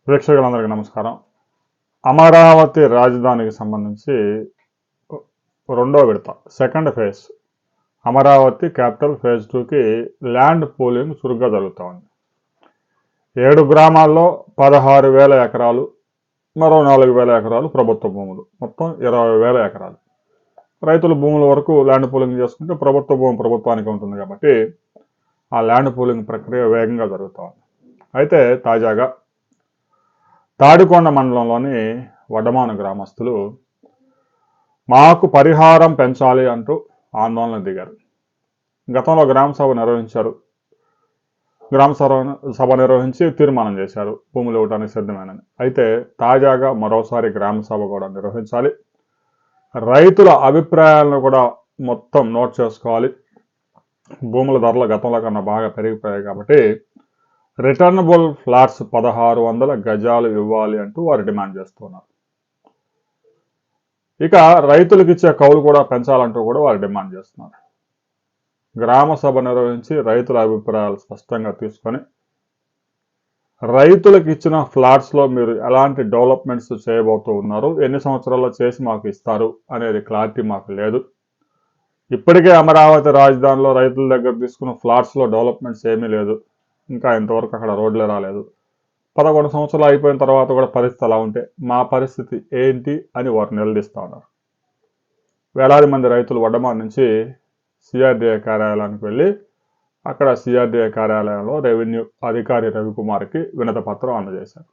ప్రేక్షకులందరికీ నమస్కారం. అమరావతి రాజధానికి సంబంధించి రెండో విడత second phase Amaravati capital phase 2కి ల్యాండ్ పూలింగ్ చురుగ్గా జరుగుతూ ఉంది. 7 గ్రామాల్లో 16,000 ఎకరాలు, మరో 4,000 ఎకరాలు ప్రభుత్వ భూములు, మొత్తం 20,000 ఎకరాలు. రైతుల భూముల వరకు ల్యాండ్ పూలింగ్ చేసుకుంటే ప్రభుత్వ భూమి ప్రభుత్వానికి ఉంటుంది కాబట్టి ఆ ల్యాండ్ పూలింగ్ ప్రక్రియ వేగంగా జరుగుతూ ఉంది. అయితే తాజాగా తాడికొండ మండలంలోని వడ్డమాను గ్రామస్తులు మాకు పరిహారం పెంచాలి అంటూ ఆందోళన దిగారు. గతంలో గ్రామ సభ నిర్వహించి తీర్మానం చేశారు భూములు ఇవ్వడానికి సిద్ధమేనని. అయితే తాజాగా మరోసారి గ్రామ సభ కూడా నిర్వహించాలి, రైతుల అభిప్రాయాలను కూడా మొత్తం నోట్ చేసుకోవాలి. భూముల ధరలు గతంలో కన్నా బాగా పెరిగిపోయాయి కాబట్టి రిటర్నబుల్ ఫ్లాట్స్ 1600 గజాలు ఇవ్వాలి అంటూ వారు డిమాండ్ చేస్తున్నారు. ఇక రైతులకు ఇచ్చే కౌలు కూడా పెంచాలంటూ కూడా వారు డిమాండ్ చేస్తున్నారు. గ్రామ సభ నిర్వహించి రైతుల అభిప్రాయాలు స్పష్టంగా తీసుకొని రైతులకు ఇచ్చిన ఫ్లాట్స్లో మీరు ఎలాంటి డెవలప్మెంట్స్ చేయబోతూ ఉన్నారు, ఎన్ని సంవత్సరాల్లో చేసి మాకు ఇస్తారు అనేది క్లారిటీ మాకు లేదు. ఇప్పటికే అమరావతి రాజధానిలో రైతుల దగ్గర తీసుకున్న ఫ్లాట్స్లో డెవలప్మెంట్స్ ఏమీ లేదు, ఇంకా ఇంతవరకు అక్కడ రోడ్లే రాలేదు. 11 సంవత్సరాలు అయిపోయిన తర్వాత కూడా పరిస్థితి అలా ఉంటే మా పరిస్థితి ఏంటి అని వారు నిలదీస్తూ ఉన్నారు. వేలాది మంది రైతులు వడ్డమాన్ నుంచి సిఆర్డీఏ కార్యాలయానికి వెళ్ళి అక్కడ సిఆర్డీఏ కార్యాలయంలో రెవెన్యూ అధికారి రవికుమార్కి వినతి పత్రం అందజేశారు.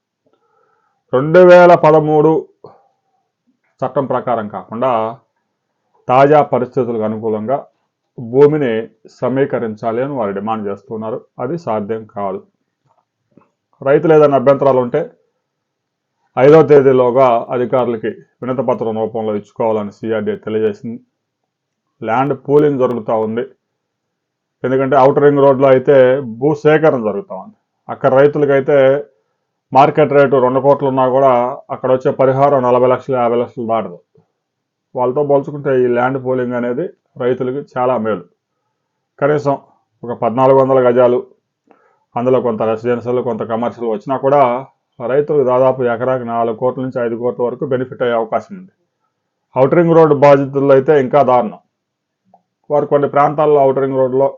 2013 చట్టం ప్రకారం కాకుండా తాజా పరిస్థితులకు అనుకూలంగా భూమిని సమీకరించాలి అని వారు డిమాండ్ చేస్తున్నారు. అది సాధ్యం కాదు. రైతులు ఏదైనా అభ్యంతరాలు ఉంటే 5వ తేదీలోగా అధికారులకి వినతి పత్రం రూపంలో ఇచ్చుకోవాలని సిఆర్డీఏ తెలియజేసింది. ల్యాండ్ పూలింగ్ జరుగుతూ ఉంది. ఎందుకంటే ఔటర్ రింగ్ రోడ్లో అయితే భూసేకరణ జరుగుతూ ఉంది. అక్కడ రైతులకైతే మార్కెట్ రేటు 2 కోట్లు ఉన్నా కూడా అక్కడ వచ్చే పరిహారం 40 లక్షలు 50 లక్షలు దాటదు. వాళ్ళతో పోల్చుకుంటే ఈ ల్యాండ్ పూలింగ్ అనేది రైతులకి చాలా మేలు. కనీసం ఒక 1400 గజాలు, అందులో కొంత రెసిడెన్షియల్ కొంత కమర్షియల్ వచ్చినా కూడా రైతులకు దాదాపు ఎకరాకి 4 కోట్ల నుంచి 5 కోట్ల వరకు బెనిఫిట్ అయ్యే అవకాశం ఉంది. ఔటరింగ్ రోడ్డు బాధితులు అయితే ఇంకా దారుణం. వారు కొన్ని ప్రాంతాల్లో ఔటరింగ్ రోడ్లో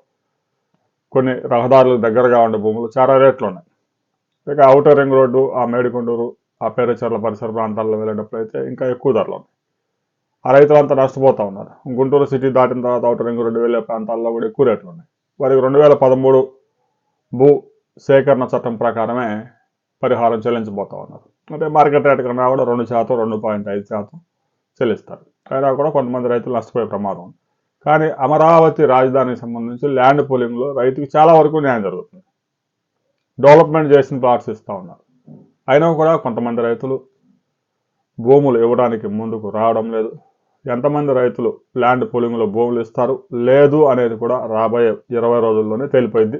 కొన్ని రహదారులకు దగ్గరగా ఉండే భూములు చాలా రేట్లు ఉన్నాయి. ఇక ఔటర్ రింగ్ రోడ్డు ఆ మేడికొండూరు ఆ పేరుచర్ల పరిసర ప్రాంతాల్లో వెళ్ళేటప్పుడు అయితే ఇంకా ఎక్కువ ధరలు ఉన్నాయి. ఆ రైతులంతా నష్టపోతూ ఉన్నారు. గుంటూరు సిటీ దాటిన తర్వాత ఔటర్ రింగ్ రోడ్డు వెళ్ళే ప్రాంతాల్లో కూడా ఎక్కువ రేట్లు ఉన్నాయి. వారికి 2013 భూ సేకరణ చట్టం ప్రకారమే పరిహారం చెల్లించబోతూ ఉన్నారు. అంటే మార్కెట్ రేటు కన్నా కూడా 2%, 2.5% చెల్లిస్తారు. అయినా కూడా కొంతమంది రైతులు నష్టపోయే ప్రమాదం ఉంది. కానీ అమరావతి రాజధానికి సంబంధించి ల్యాండ్ పూలింగ్లో రైతుకి చాలా వరకు న్యాయం జరుగుతుంది. డెవలప్మెంట్ చేసిన ప్లాట్స్ ఇస్తూ ఉన్నారు. అయినా కూడా కొంతమంది రైతులు భూములు ఇవ్వడానికి ముందుకు రావడం లేదు. ఎంతమంది రైతులు ల్యాండ్ పూలింగ్లో భూములు ఇస్తారు లేదు అనేది కూడా రాబోయే 20 రోజుల్లోనే తేలిపోయింది.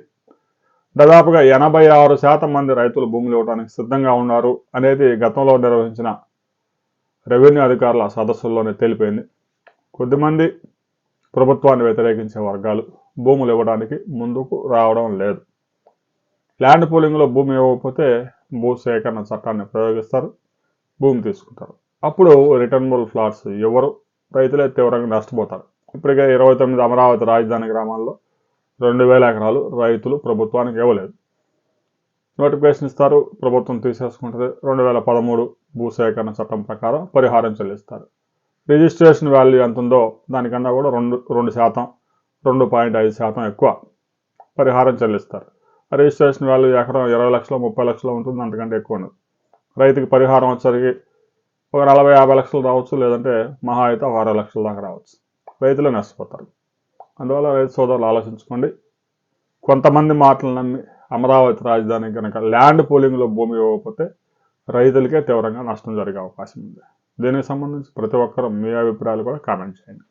దాదాపుగా 86% మంది రైతులు భూములు ఇవ్వడానికి సిద్ధంగా ఉన్నారు అనేది గతంలో నిర్వహించిన రెవెన్యూ అధికారుల సదస్సుల్లోనే తేలిపోయింది. కొద్దిమంది ప్రభుత్వాన్ని వ్యతిరేకించే వర్గాలు భూములు ఇవ్వడానికి ముందుకు రావడం లేదు. ల్యాండ్ పూలింగ్లో భూమి ఇవ్వకపోతే భూసేకరణ చట్టాన్ని ప్రయోగిస్తారు, భూమి తీసుకుంటారు. అప్పుడు రిటర్నబుల్ ఫ్లాట్స్ ఎవరు, రైతులే తీవ్రంగా నష్టపోతారు. ఇప్పటికే 29 అమరావతి రాజధాని గ్రామాల్లో 2,000 ఎకరాలు రైతులు ప్రభుత్వానికి ఇవ్వలేదు. నోటిఫికేషన్ ఇస్తారు, ప్రభుత్వం తీసేసుకుంటుంది. 2013 భూసేకరణ చట్టం ప్రకారం పరిహారం చెల్లిస్తారు. రిజిస్ట్రేషన్ వాల్యూ ఎంత ఉందో దానికన్నా కూడా 2%, 2.5% ఎక్కువ పరిహారం చెల్లిస్తారు. రిజిస్ట్రేషన్ వాల్యూ ఎకరం 20 లక్షలు 30 లక్షలు ఉంటుంది, అంతకంటే ఎక్కువ ఉండదు. రైతుకి పరిహారం వచ్చరికి ఒక 40-50 లక్షలు రావచ్చు, లేదంటే మహా అయితే 60 లక్షల దాకా రావచ్చు. రైతులే నష్టపోతారు. అందువల్ల రైతు సోదరులు ఆలోచించుకోండి. కొంతమంది మాటలు నమ్మి అమరావతి రాజధాని కనుక ల్యాండ్ పూలింగ్లో భూమి ఇవ్వకపోతే రైతులకే తీవ్రంగా నష్టం జరిగే అవకాశం ఉంది. దీనికి సంబంధించి ప్రతి ఒక్కరూ మీ అభిప్రాయాలు కూడా కామెంట్ చేయండి.